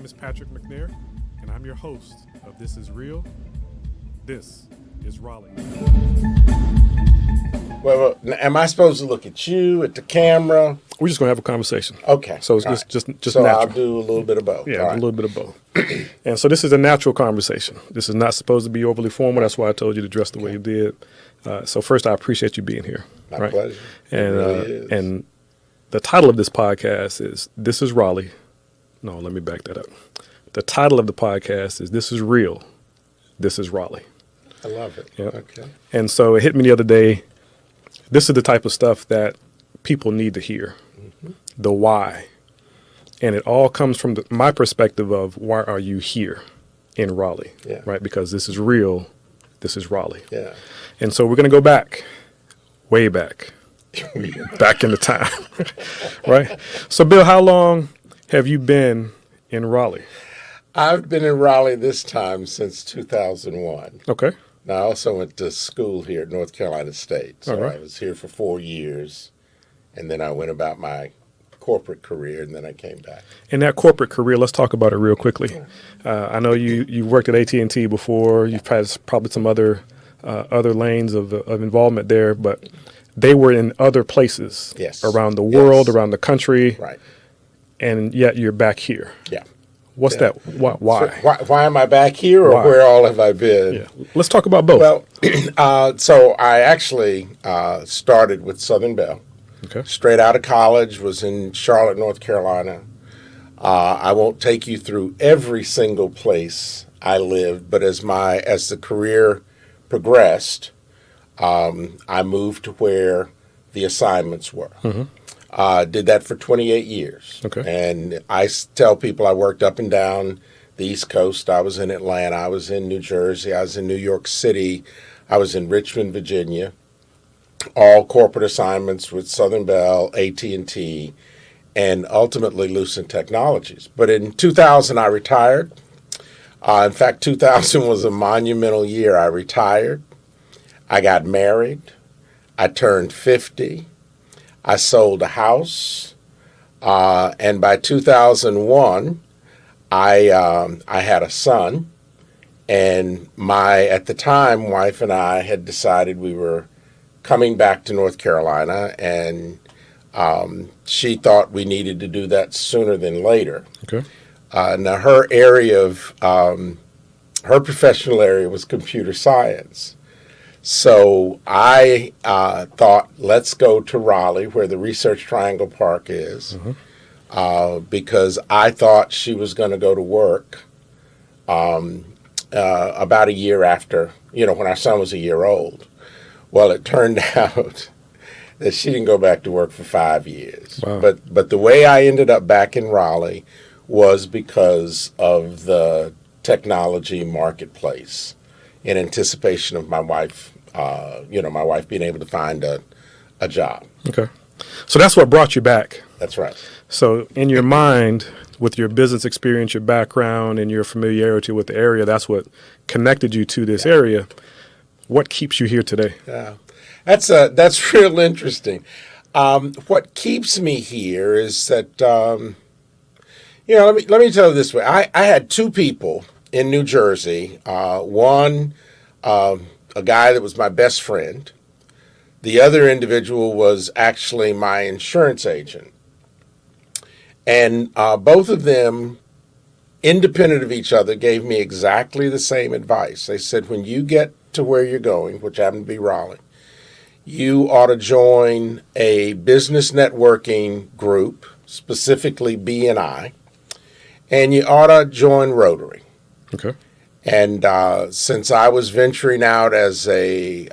name is Patrick McNair, and I'm your host of This Is Real. This is Raleigh. Well, am I supposed to look at you, at the camera? We're just going to have a conversation. Okay. So it's All just right. natural. I'll do a little bit of both. Yeah, All a right. little bit of both. And so this is a natural conversation. This is not supposed to be overly formal. That's why I told you to dress the way you did. So first, I appreciate you being here. My pleasure. And, it really is. And the title of this podcast is This is Raleigh. No, let me back that up. The title of the podcast is This is Real. This is Raleigh. I love it. Yep. Okay. And so it hit me the other day. This is the type of stuff that people need to hear. Mm-hmm. The why. And it all comes from my perspective of why are you here in Raleigh? Yeah. Right? Because this is real. This is Raleigh. Yeah. And so we're going to go back, way back, back in the time. Right? So, Bill, how long have you been in Raleigh? I've been in Raleigh this time since 2001. Okay. Now, I also went to school here at North Carolina State. So All right. I was here for 4 years, and then I went about my corporate career, and then I came back. In that corporate career, let's talk about it real quickly. I know you worked at AT&T before. You've had probably some other lanes of involvement there, but they were in other places around the world, around the country. Right. And yet you're back here. Yeah. What's that? Why? So why am I back here, or Why? where all have I been? Yeah. Let's talk about both. Well, so I actually started with Southern Bell. Okay. Straight out of college, was in Charlotte, North Carolina. I won't take you through every single place I lived, but as the career progressed, I moved to where the assignments were. Mm-hmm. Did that for 28 years. Okay. And I tell people I worked up and down the East Coast. I was in Atlanta. I was in New Jersey. I was in New York City. I was in Richmond, Virginia. All corporate assignments with Southern Bell, AT&T, and ultimately Lucent Technologies. But in 2000, I retired. In fact, 2000 was a monumental year. I retired. I got married. I turned 50. I sold a house, and by 2001, I had a son, and my, at the time, wife and I had decided we were coming back to North Carolina, and she thought we needed to do that sooner than later. Okay. Now, her professional area was computer science. So I thought, let's go to Raleigh, where the Research Triangle Park is, because I thought she was going to go to work about a year after, when our son was a year old. Well, it turned out that she didn't go back to work for 5 years. Wow. But the way I ended up back in Raleigh was because of the technology marketplace, in anticipation of my wife, my wife being able to find a job. Okay. So that's what brought you back. That's right. So in your mind, with your business experience, your background, and your familiarity with the area, that's what connected you to this area. What keeps you here today? Yeah, that's real interesting. What keeps me here is that, let me tell you this way. I had two people in New Jersey. One, a guy that was my best friend. The other individual was actually my insurance agent. And both of them, independent of each other, gave me exactly the same advice. They said, when you get to where you're going, which happened to be Raleigh, you ought to join a business networking group, specifically B&I, and you ought to join Rotary. Okay. And since I was venturing out as a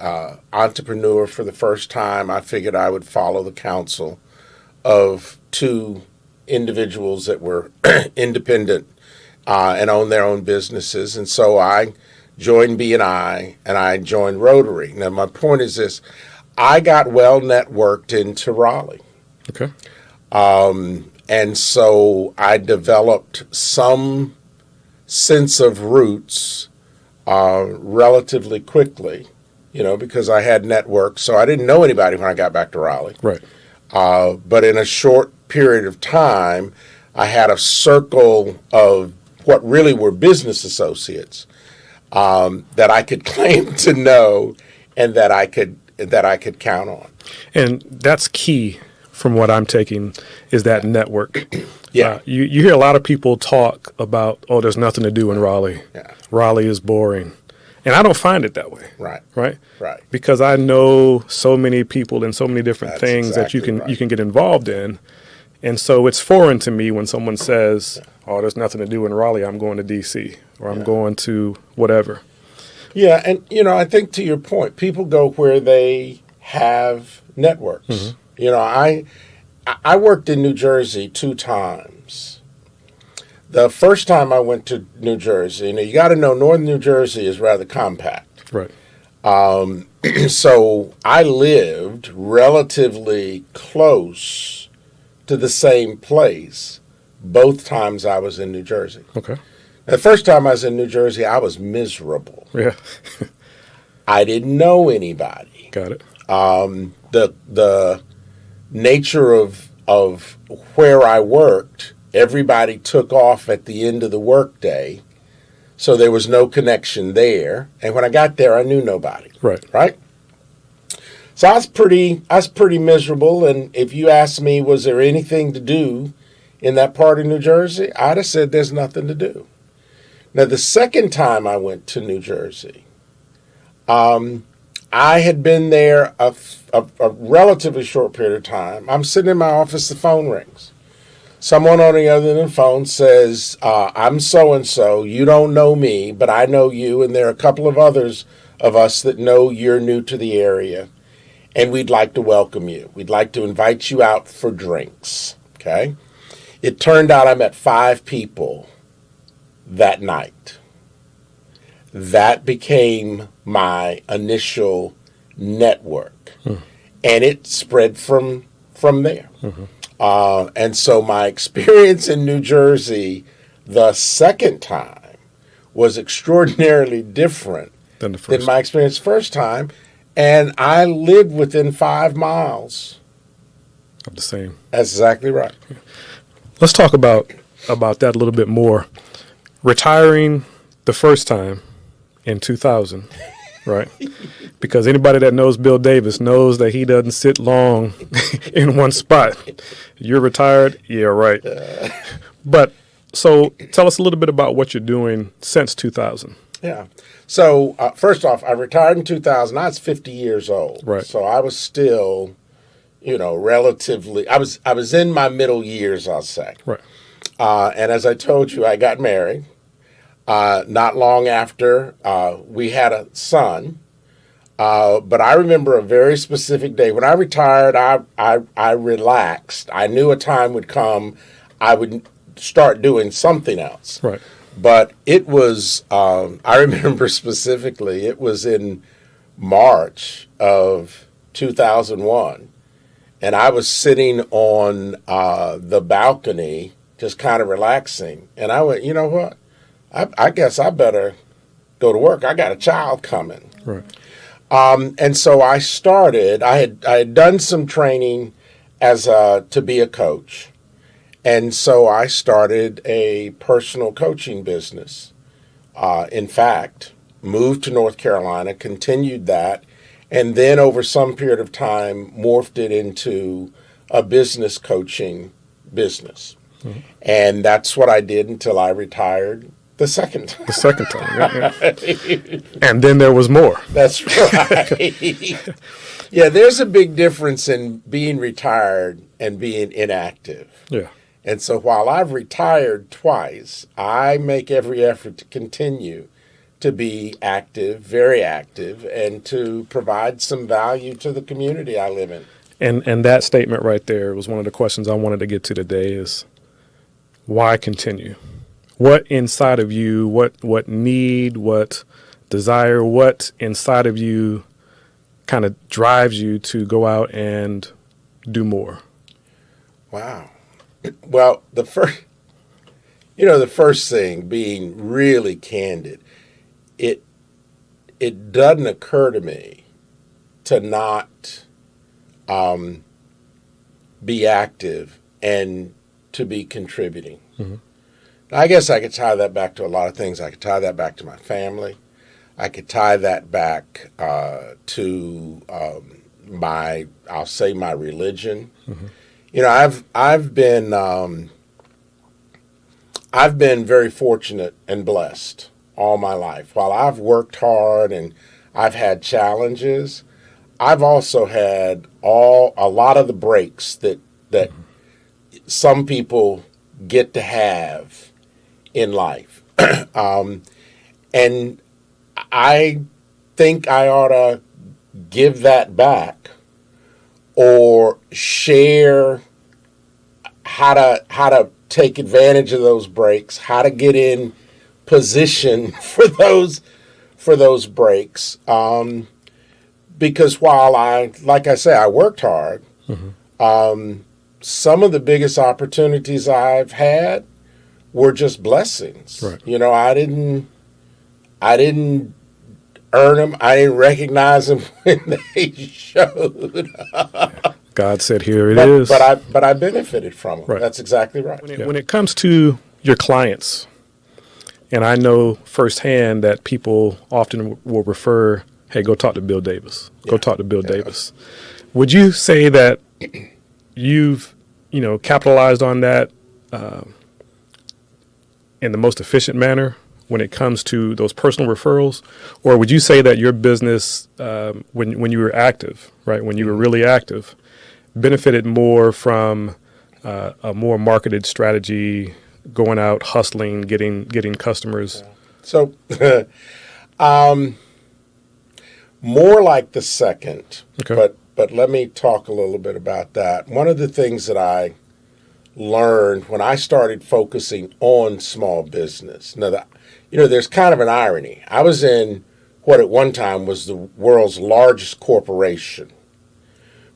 entrepreneur for the first time, I figured I would follow the counsel of two individuals that were independent and owned their own businesses. And so I joined B&I and I joined Rotary. Now, my point is this. I got well networked into Raleigh. Okay. And so I developed some sense of roots relatively quickly, because I had networks. So I didn't know anybody when I got back to Raleigh. Right. But in a short period of time, I had a circle of what really were business associates that I could claim to know and that I could count on. And that's key from what I'm taking is that network. Yeah. You hear a lot of people talk about, oh, there's nothing to do in Raleigh. Yeah. Raleigh is boring. And I don't find it that way. Right. Right? Right. Because I know so many people and so many different That's things that exactly you can get involved in. And so it's foreign to me when someone says, oh, there's nothing to do in Raleigh, I'm going to DC or I'm going to whatever. Yeah, and I think to your point, people go where they have networks. Mm-hmm. I worked in New Jersey 2 times. The first time I went to New Jersey, you got to know northern New Jersey is rather compact. Right. So I lived relatively close to the same place both times I was in New Jersey. Okay. The first time I was in New Jersey, I was miserable. Yeah. I didn't know anybody. Got it. The nature of where I worked, everybody took off at the end of the workday, so there was no connection there. And when I got there, I knew nobody. Right. So I was pretty miserable. And if you asked me, was there anything to do in that part of New Jersey, I'd have said there's nothing to do. Now, the second time I went to New Jersey, I had been there a relatively short period of time. I'm sitting in my office, the phone rings. Someone on the other end of the phone says, I'm so-and-so, you don't know me, but I know you, and there are a couple of others of us that know you're new to the area, and we'd like to welcome you. We'd like to invite you out for drinks, okay? It turned out I met 5 people that night. That became my initial network, and it spread from there. Mm-hmm. And so my experience in New Jersey the second time was extraordinarily different than my experience the first time, and I lived within 5 miles of the same. That's exactly right. Let's talk about that a little bit more. Retiring the first time in 2000, right? Because anybody that knows Bill Davis knows that he doesn't sit long in one spot. You're retired? Yeah, right. But so tell us a little bit about what you're doing since 2000. Yeah. So first off, I retired in 2000. I was 50 years old. Right. So I was still, relatively, I was in my middle years, I'll say. Right. And as I told you, I got married. Not long after, we had a son. But I remember a very specific day. When I retired, I relaxed. I knew a time would come I would start doing something else. Right. But it was, I remember specifically, it was in March of 2001. And I was sitting on the balcony, just kind of relaxing. And I went, you know what? I guess I better go to work. I got a child coming. Right. And so I started. I had done some training to be a coach, and so I started a personal coaching business. In fact, moved to North Carolina, continued that, and then over some period of time morphed it into a business coaching business. Mm-hmm. And that's what I did until I retired. The second time. Yeah. And then there was more. That's right. Yeah, there's a big difference in being retired and being inactive. Yeah. And so while I've retired twice, I make every effort to continue to be active, very active, and to provide some value to the community I live in. And that statement right there was one of the questions I wanted to get to today is why continue? What inside of you, what need, what desire, what inside of you kind of drives you to go out and do more? Wow. Well, the first thing, being really candid, it doesn't occur to me to not be active and to be contributing. Mm-hmm. I guess I could tie that back to a lot of things. I could tie that back to my family. I could tie that back to I'll say my religion. Mm-hmm. You know, I've been very fortunate and blessed all my life. While I've worked hard and I've had challenges, I've also had a lot of the breaks that some people get to have in life. And I think I ought to give that back or share how to take advantage of those breaks, how to get in position for those breaks. Because while like I say, I worked hard, some of the biggest opportunities I've had were just blessings. Right. You know, I didn't earn them. I didn't recognize them when they showed. God said, "Here it is." But I benefited from them. Right. That's exactly right. When it comes to your clients, and I know firsthand that people often will refer, "Hey, go talk to Bill Davis. Go talk to Bill Davis." Would you say that you've, capitalized on that in the most efficient manner when it comes to those personal referrals? Or would you say that your business, when you were active, right, when you were really active, benefited more from a more marketed strategy, going out, hustling, getting customers? So, more like the second, Okay. but let me talk a little bit about that. One of the things that I learned when I started focusing on small business. Now, there's kind of an irony. I was in what at one time was the world's largest corporation.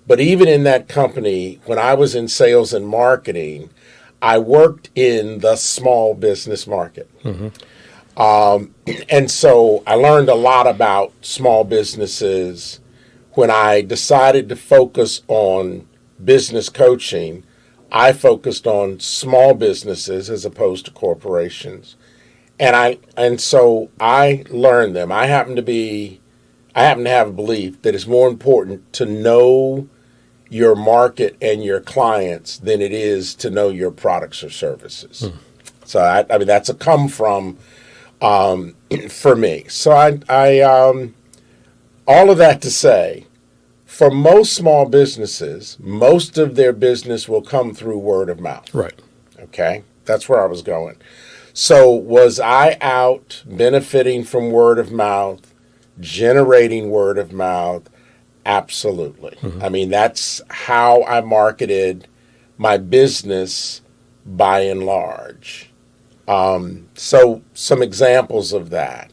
But even in that company, when I was in sales and marketing, I worked in the small business market. Mm-hmm. And so I learned a lot about small businesses. When I decided to focus on business coaching, I focused on small businesses as opposed to corporations. And so I learned them. I happen to have a belief that it's more important to know your market and your clients than it is to know your products or services. So I mean that's a come from for me. So I all of that to say, for most small businesses, most of their business will come through word of mouth. Right. Okay, that's where I was going. So was I out benefiting from word of mouth, generating word of mouth? Absolutely. Mm-hmm. I mean, that's how I marketed my business by and large. So some examples of that.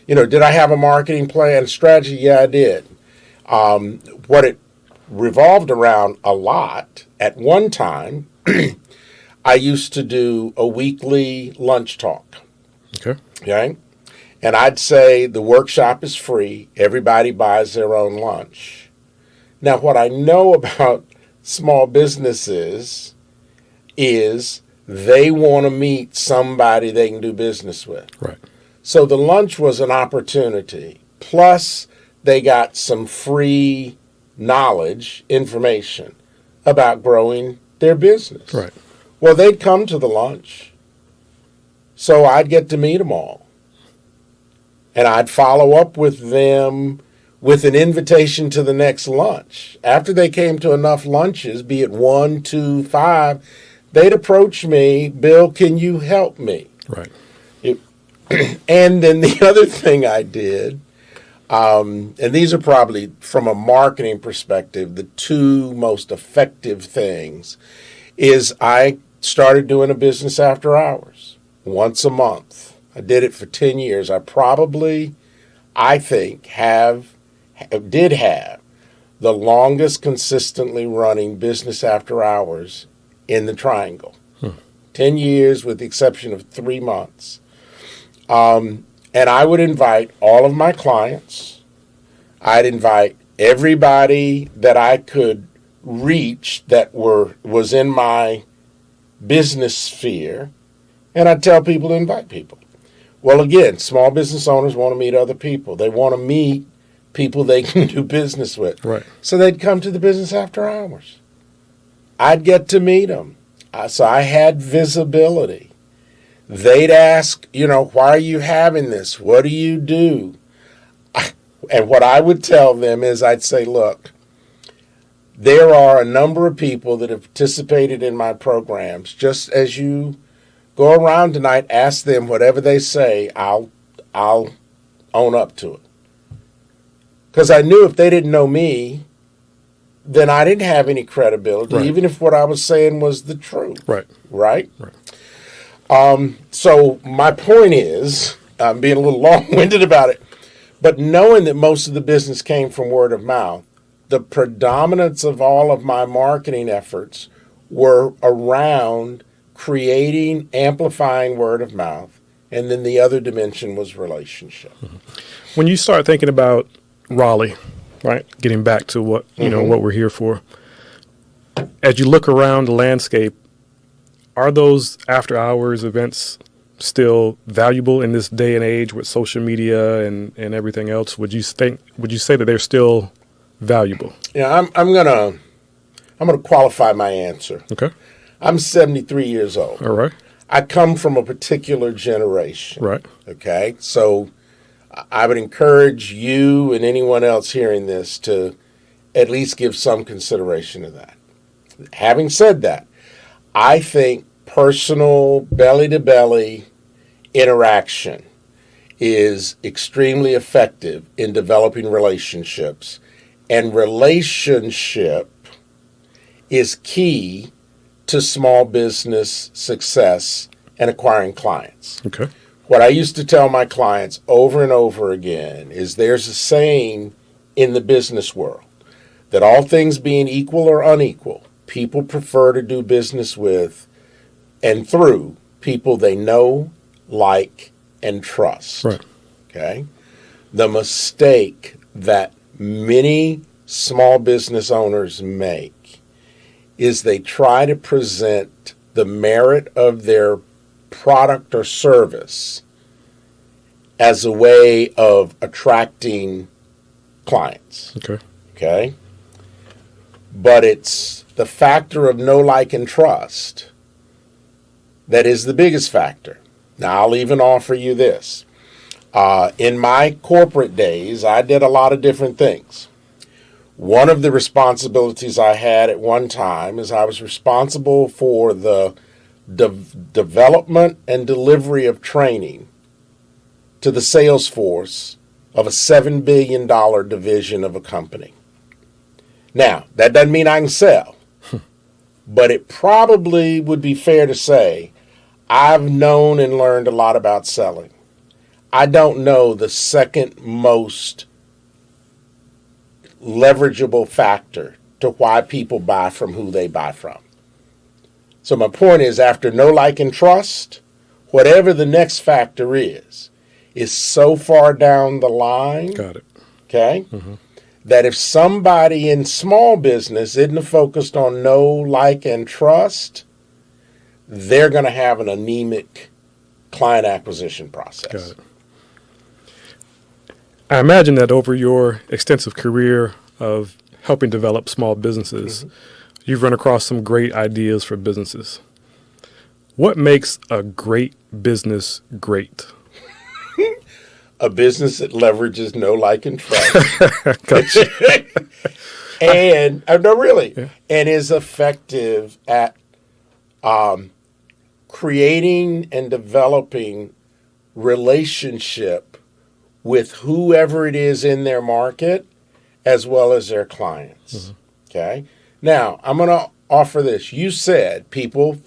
Did I have a marketing plan strategy? Yeah, I did. What it revolved around a lot at one time, I used to do a weekly lunch talk. Okay. And I'd say the workshop is free. Everybody buys their own lunch. Now, what I know about small businesses is they want to meet somebody they can do business with. Right. So the lunch was an opportunity. Plus, they got some free knowledge, information about growing their business. Right. Well, they'd come to the lunch, so I'd get to meet them all. And I'd follow up with them with an invitation to the next lunch. After they came to enough lunches, be it 1, 2, 5, they'd approach me, Bill, can you help me? Right. And then the other thing I did, and these are probably from a marketing perspective, the two most effective things, is I started doing a business after hours once a month. I did it for 10 years. I think, did have the longest consistently running business after hours in the Triangle. 10 years with the exception of 3 months. And I would invite all of my clients. I'd invite everybody that I could reach that was in my business sphere. And I tell people to invite people. Well, again, small business owners want to meet other people. They want to meet people they can do business with. Right. So they'd come to the business after hours. I'd get to meet them. So I had visibility. They'd ask, why are you having this? What do you do? And what I would tell them is I'd say, look, there are a number of people that have participated in my programs. Just as you go around tonight, ask them whatever they say, I'll own up to it. Because I knew if they didn't know me, then I didn't have any credibility, Right. even if what I was saying was the truth. Right. Right? Right. So my point is, I'm being a little long-winded about it, but knowing that most of the business came from word of mouth, the predominance of all of my marketing efforts were around creating, amplifying word of mouth, and then the other dimension was relationship. When you start thinking about Raleigh, right, getting back to what what we're here for, as you look around the landscape, are those after hours events still valuable in this day and age with social media and everything else? Would you say that they're still valuable? Yeah, I'm gonna qualify my answer. Okay. I'm 73 years old. All right. I come from a particular generation. Right. Okay, so I would encourage you and anyone else hearing this to at least give some consideration to that. Having said that, I think personal belly-to-belly interaction is extremely effective in developing relationships, and relationship is key to small business success and acquiring clients. Okay. What I used to tell my clients over and over again is there's a saying in the business world that all things being equal or unequal, people prefer to do business with and through people they know, like, and trust. Right. Okay? The mistake that many small business owners make is they try to present the merit of their product or service as a way of attracting clients. Okay. Okay? But it's the factor of know, like, and trust that is the biggest factor. Now, I'll even offer you this. In my corporate days, I did a lot of different things. One of the responsibilities I had at one time is I was responsible for the development and delivery of training to the sales force of a $7 billion division of a company. Now, that doesn't mean I can sell, but it probably would be fair to say I've known and learned a lot about selling. I don't know the second most leverageable factor to why people buy from who they buy from. So my point is, after know, like, and trust, whatever the next factor is so far down the line. Got it. Okay? Mm-hmm. That if somebody in small business isn't focused on know, like, and trust, they're going to have an anemic client acquisition process. Got it. I imagine that over your extensive career of helping develop small businesses, you've run across some great ideas for businesses. What makes a great business great? A business that leverages know, like, and trust. Gotcha. And, no, really, yeah. And is effective at creating and developing relationship with whoever it is in their market as well as their clients. Mm-hmm. Okay? Now, I'm going to offer this. You said people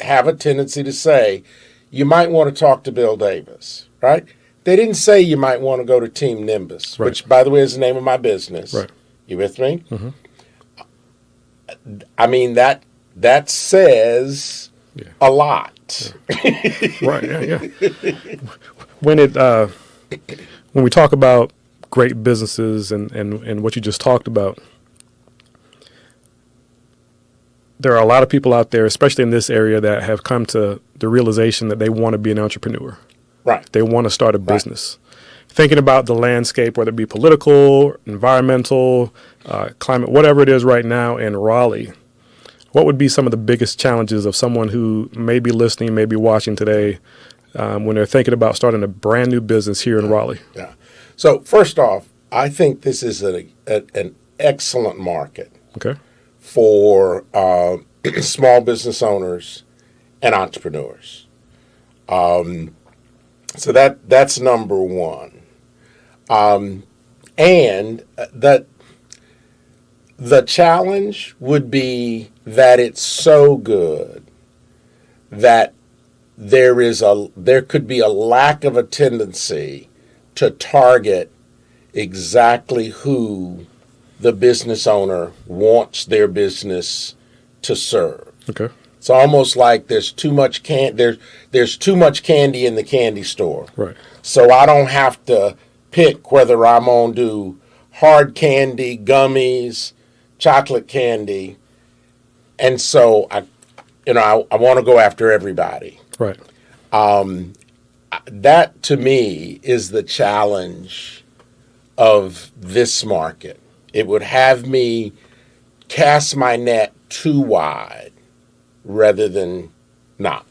have a tendency to say, you might want to talk to Bill Davis, right? They didn't say you might want to go to Team Nimbus, right, which, by the way, is the name of my business. Right. You with me? Mm-hmm. I mean, that says a lot. Yeah. Right, yeah. When we talk about great businesses and what you just talked about, there are a lot of people out there, especially in this area, that have come to the realization that they want to be an entrepreneur. Right. They want to start a business. Thinking about the landscape, whether it be political, environmental, climate, whatever it is right now in Raleigh, what would be some of the biggest challenges of someone who may be listening, may be watching today, when they're thinking about starting a brand new business here in Raleigh? Yeah. So first off, I think this is an excellent market Okay. for small business owners and entrepreneurs. So that's number one. And that the challenge would be that it's so good that there could be a lack of a tendency to target exactly who the business owner wants their business to serve. Okay. It's almost like there's too much there's too much candy in the candy store. Right. So I don't have to pick whether I'm going to do hard candy, gummies, chocolate candy. And so I want to go after everybody. Right. That to me is the challenge of this market. It would have me cast my net too wide rather than not.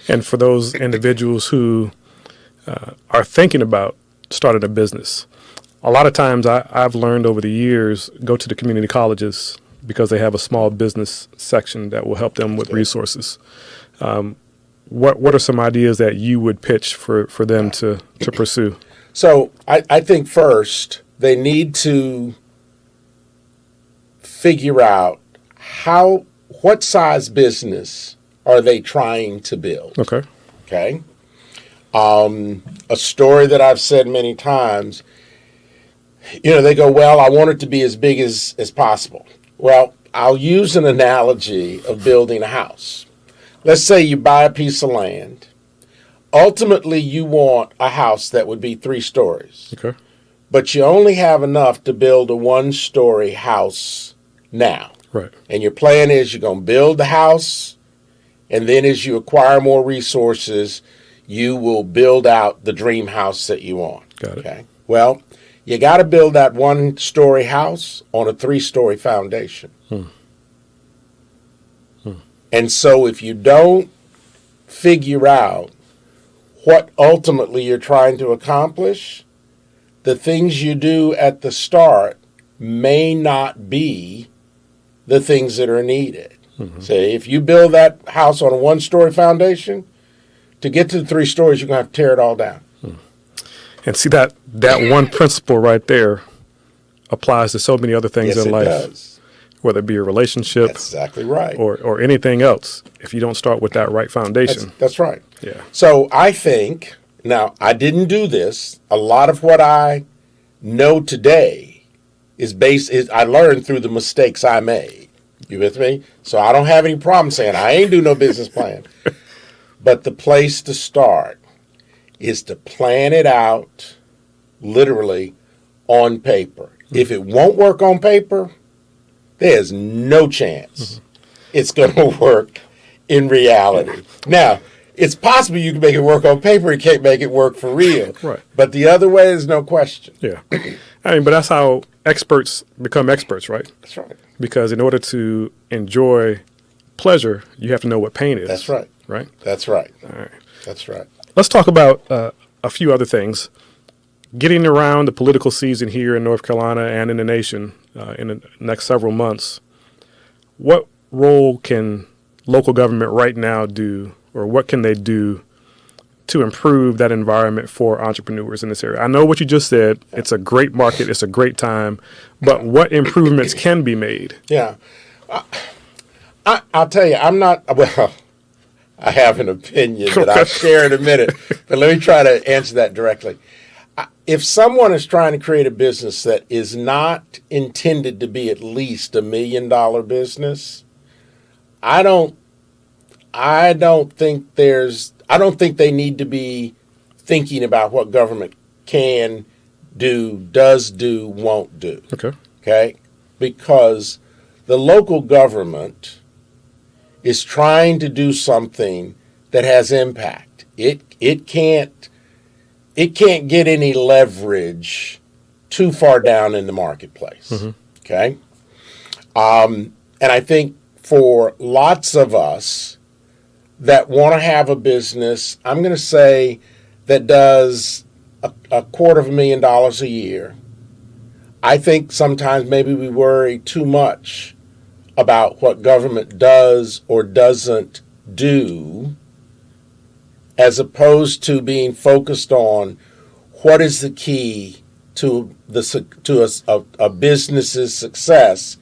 And for those individuals who are thinking about starting a business, a lot of times I've learned over the years, go to the community colleges because they have a small business section that will help them with resources. What are some ideas that you would pitch for them to pursue? So I think first they need to figure out what size business are they trying to build. Okay. Okay. A story that I've said many times, they go, well, I want it to be as big as possible. Well, I'll use an analogy of building a house. Let's say you buy a piece of land. Ultimately, you want a house that would be 3 stories. Okay. But you only have enough to build a 1-story house now. Right. And your plan is you're going to build the house, and then as you acquire more resources, you will build out the dream house that you want. Got it. Okay. Well, you got to build that 1-story house on a 3-story foundation. And so if you don't figure out what ultimately you're trying to accomplish, the things you do at the start may not be the things that are needed. Say, if you build that house on a 1-story foundation, to get to the 3 stories, you're going to have to tear it all down. And see that one principle right there applies to so many other things Yes, in it life, does. whether it be a relationship That's exactly right. or anything else. If you don't start with that right foundation. That's right. Yeah. So I think, now, I didn't do this. A lot of what I know today is I learned through the mistakes I made. You with me? So I don't have any problem saying I ain't do no business plan. But the place to start is to plan it out literally on paper. If it won't work on paper, there's no chance it's going to work in reality. Now, it's possible you can make it work on paper. You can't make it work for real. Right. But the other way is no question. Yeah. But that's how experts become experts, right? That's right. Because in order to enjoy pleasure, you have to know what pain is. That's right. Right? That's right. All right. That's right. Let's talk about a few other things. Getting around the political season here in North Carolina and in the nation in the next several months, what role can local government right now do, or what can they do to improve that environment for entrepreneurs in this area? I know what you just said. It's a great market. It's a great time. But what improvements can be made? Yeah. I'll tell you, I have an opinion that I'll share in a minute, but let me try to answer that directly. If someone is trying to create a business that is not intended to be at least $1 million business, I don't think they need to be thinking about what government can do, does do, won't do. Okay. Okay? Because the local government is trying to do something that has impact. It can't get any leverage too far down in the marketplace. Okay? And I think for lots of us that want to have a business, I'm going to say that does $250,000 a year, I think sometimes maybe we worry too much about what government does or doesn't do, as opposed to being focused on what is the key to a business's success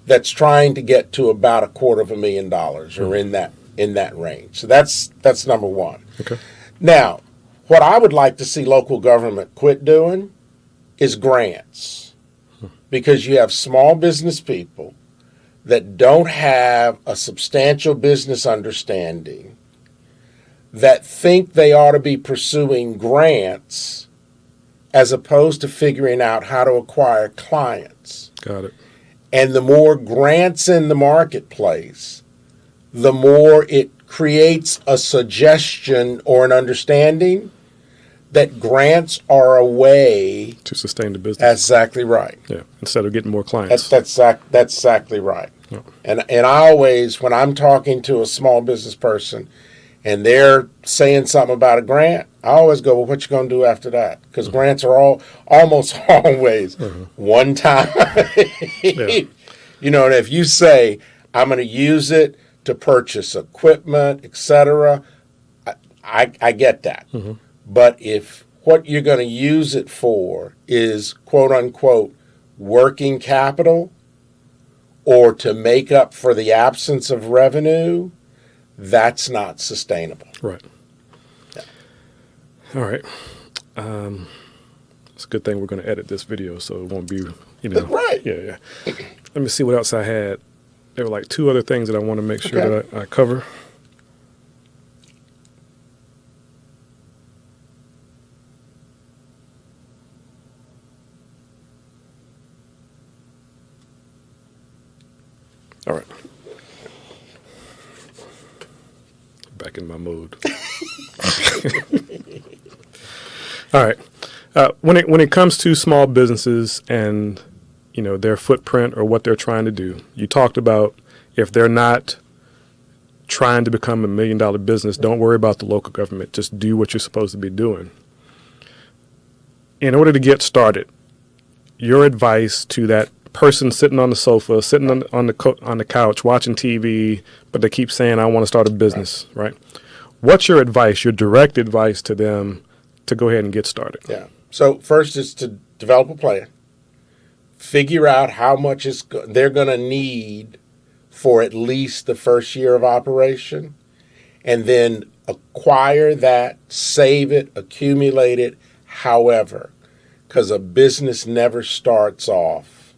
that's trying to get to about $250,000 or in that range. So that's number one. Okay. Now, what I would like to see local government quit doing is grants, because you have small business people that don't have a substantial business understanding, that think they ought to be pursuing grants as opposed to figuring out how to acquire clients. Got it. And the more grants in the marketplace, the more it creates a suggestion or an understanding that grants are a way To sustain the business. That's exactly right. Yeah. Instead of getting more clients. That's exactly right. Yeah. And I always, when I'm talking to a small business person and they're saying something about a grant, I always go, well, what you going to do after that? Because grants are almost always one time. Yeah. You know, and if you say, I'm going to use it to purchase equipment, etc., I get that. But if what you're going to use it for is, quote unquote, working capital, or to make up for the absence of revenue, that's not sustainable. Right. All right. It's a good thing we're going to edit this video so it won't be, Right. Yeah. Let me see what else I had. There were like two other things that I want to make sure that I cover. All right. Back in my mode. All right. When it comes to small businesses and their footprint or what they're trying to do, you talked about if they're not trying to become $1 million business, don't worry about the local government. Just do what you're supposed to be doing. In order to get started, your advice to that person sitting on the sofa, sitting on the couch watching TV, but they keep saying, I want to start a business, right? What's your advice, your direct advice to them to go ahead and get started? Yeah. So first is to develop a plan. Figure out how much they're going to need for at least the first year of operation, and then acquire that, save it, accumulate it, however, because a business never starts off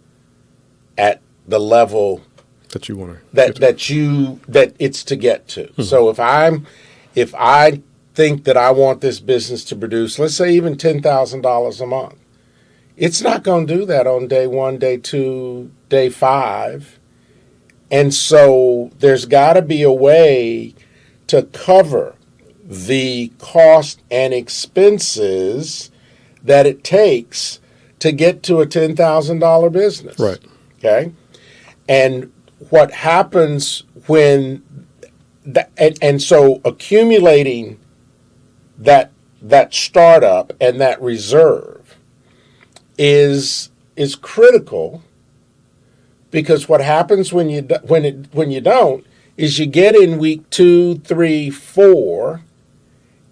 at the level that you want to that it's to get to. So if I think that I want this business to produce, let's say even $10,000 a month, it's not going to do that on day 1, day 2, day 5. And so there's got to be a way to cover the cost and expenses that it takes to get to a $10,000 business. Right. Okay? And what happens when and so accumulating that startup and that reserve is critical, because what happens when you don't is you get in week 2, 3, 4,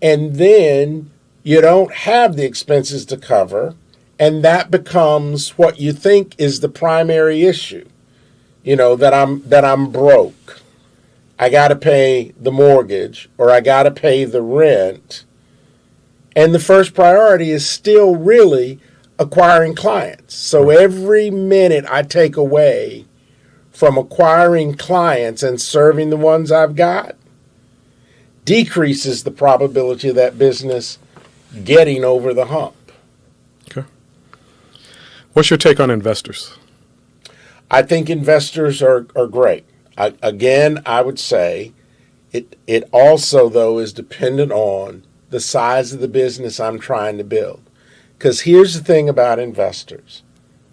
and then you don't have the expenses to cover, and that becomes what you think is the primary issue. That I'm broke. I got to pay the mortgage, or I got to pay the rent. And the first priority is still really acquiring clients. So every minute I take away from acquiring clients and serving the ones I've got decreases the probability of that business getting over the hump. Okay. What's your take on investors? I think investors are great. Again, I would say it also, though, is dependent on the size of the business I'm trying to build. Because here's the thing about investors.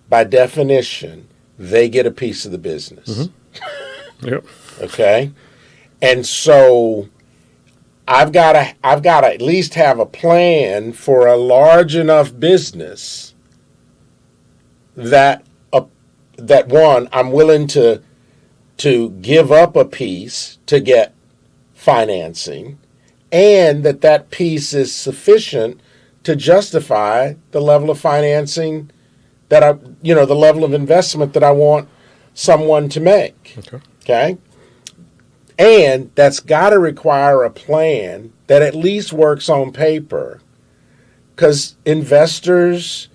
By definition, they get a piece of the business. Yep. Okay? And so I've got to at least have a plan for a large enough business that one, I'm willing to give up a piece to get financing, and that piece is sufficient to justify the level of financing the level of investment that I want someone to make. Okay? And that's got to require a plan that at least works on paper, because investors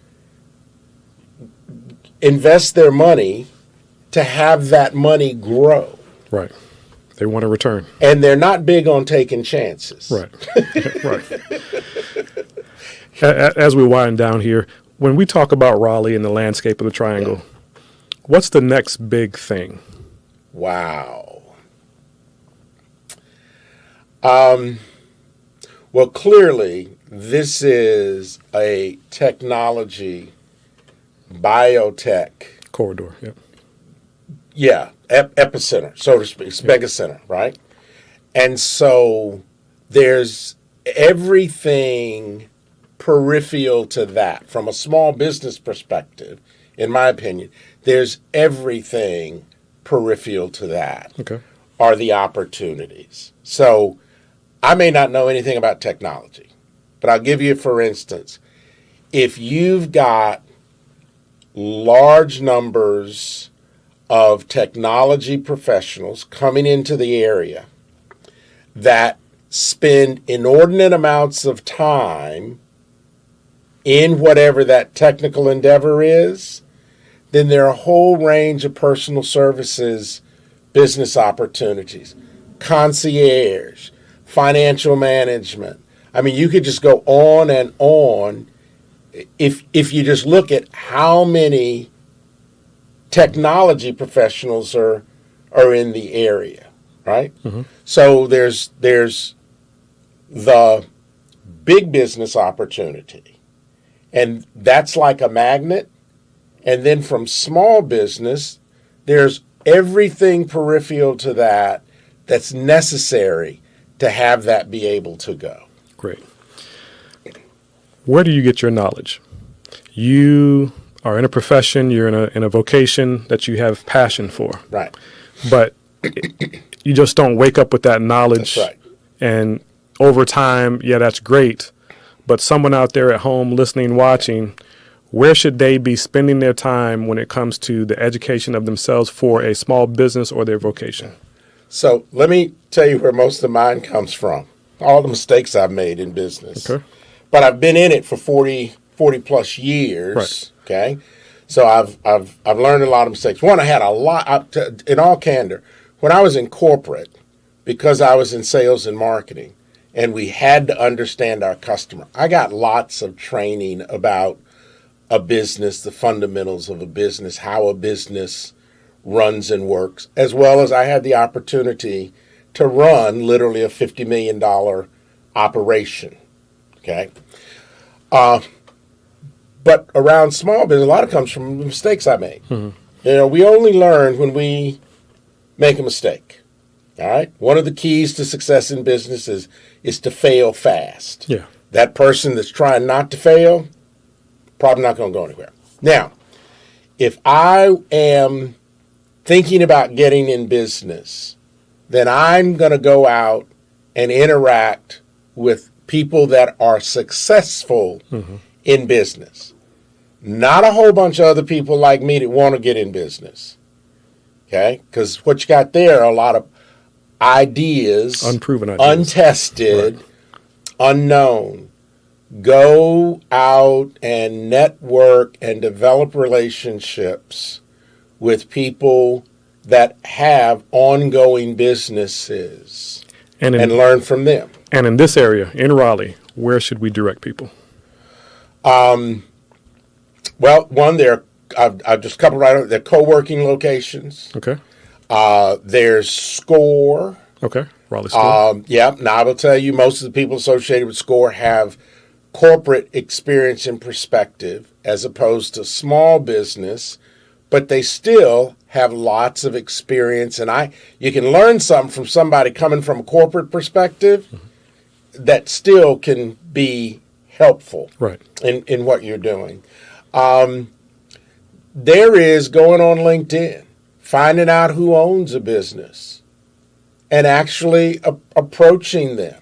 invest their money to have that money grow. Right. They want a return. And they're not big on taking chances. Right. Right. As we wind down here, when we talk about Raleigh and the landscape of the Triangle, what's the next big thing? Wow. Well, clearly, this is a technology, biotech Corridor, yep. Yeah, epicenter, so to speak. It's megacenter, right? And so there's everything peripheral to that. From a small business perspective, in my opinion, there's everything peripheral to that. Okay. Are the opportunities. So I may not know anything about technology, but I'll give you, for instance, if you've got large numbers of technology professionals coming into the area that spend inordinate amounts of time in whatever that technical endeavor is, then there are a whole range of personal services, business opportunities, concierge, financial management. I mean, you could just go on and on if you just look at how many technology professionals are in the area, right? Mm-hmm. So there's the big business opportunity, and that's like a magnet. And then from small business, there's everything peripheral to that that's necessary to have that be able to go. Great. Where do you get your knowledge? You are in a profession, you're in a vocation that you have passion for. Right. But you just don't wake up with that knowledge. That's right. And over time, yeah, that's great. But someone out there at home listening, watching, where should they be spending their time when it comes to the education of themselves for a small business or their vocation? So let me tell you where most of mine comes from. All the mistakes I've made in business. Okay. But I've been in it for 40 plus years. Right. Okay. So I've learned a lot of mistakes. One, I had a lot, in all candor, when I was in corporate, because I was in sales and marketing, and we had to understand our customer, I got lots of training about a business, the fundamentals of a business, how a business runs and works, as well as I had the opportunity to run literally a $50 million operation. Okay. But around small business, a lot of it comes from mistakes I made. Mm-hmm. We only learn when we make a mistake. All right. One of the keys to success in business is to fail fast. Yeah. That person that's trying not to fail, probably not going to go anywhere. Now, if I am thinking about getting in business, then I'm going to go out and interact with people that are successful in business. Not a whole bunch of other people like me that want to get in business. Okay? Because what you got there are a lot of ideas, unproven ideas, untested, right, unknown. Go out and network and develop relationships with people that have ongoing businesses and learn from them. And in this area, in Raleigh, where should we direct people? Well, one, I've just covered right over, they're co-working locations. Okay. There's SCORE. Okay. Raleigh School. Yeah. Now I will tell you, most of the people associated with SCORE have corporate experience and perspective as opposed to small business, but they still have lots of experience. And you can learn something from somebody coming from a corporate perspective that still can be helpful Right. in what you're doing. There is going on LinkedIn, finding out who owns a business and actually approaching them.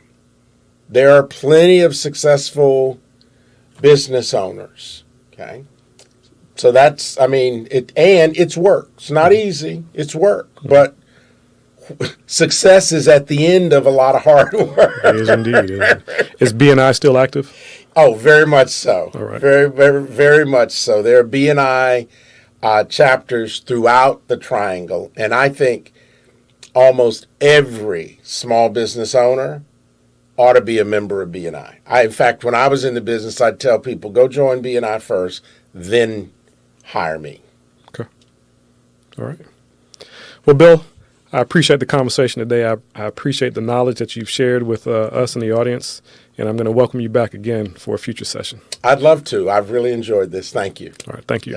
There are plenty of successful business owners. Okay. So that's, I mean, it's work. It's not easy. It's work, but success is at the end of a lot of hard work. It is indeed. Is BNI still active? Oh, very much so. All right. Very, very, very much so. There are BNI chapters throughout the Triangle, and I think almost every small business owner ought to be a member of BNI. In fact, when I was in the business, I'd tell people, go join BNI first, then hire me. Okay. All right. Well, Bill, I appreciate the conversation today. I appreciate the knowledge that you've shared with us and the audience, and I'm going to welcome you back again for a future session. I'd love to. I've really enjoyed this. Thank you. All right. Thank you.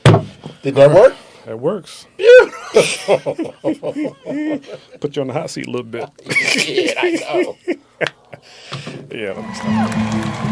Okay. Did that work? That works. Put you on the hot seat a little bit. Yeah, I know. Yeah, let me stop.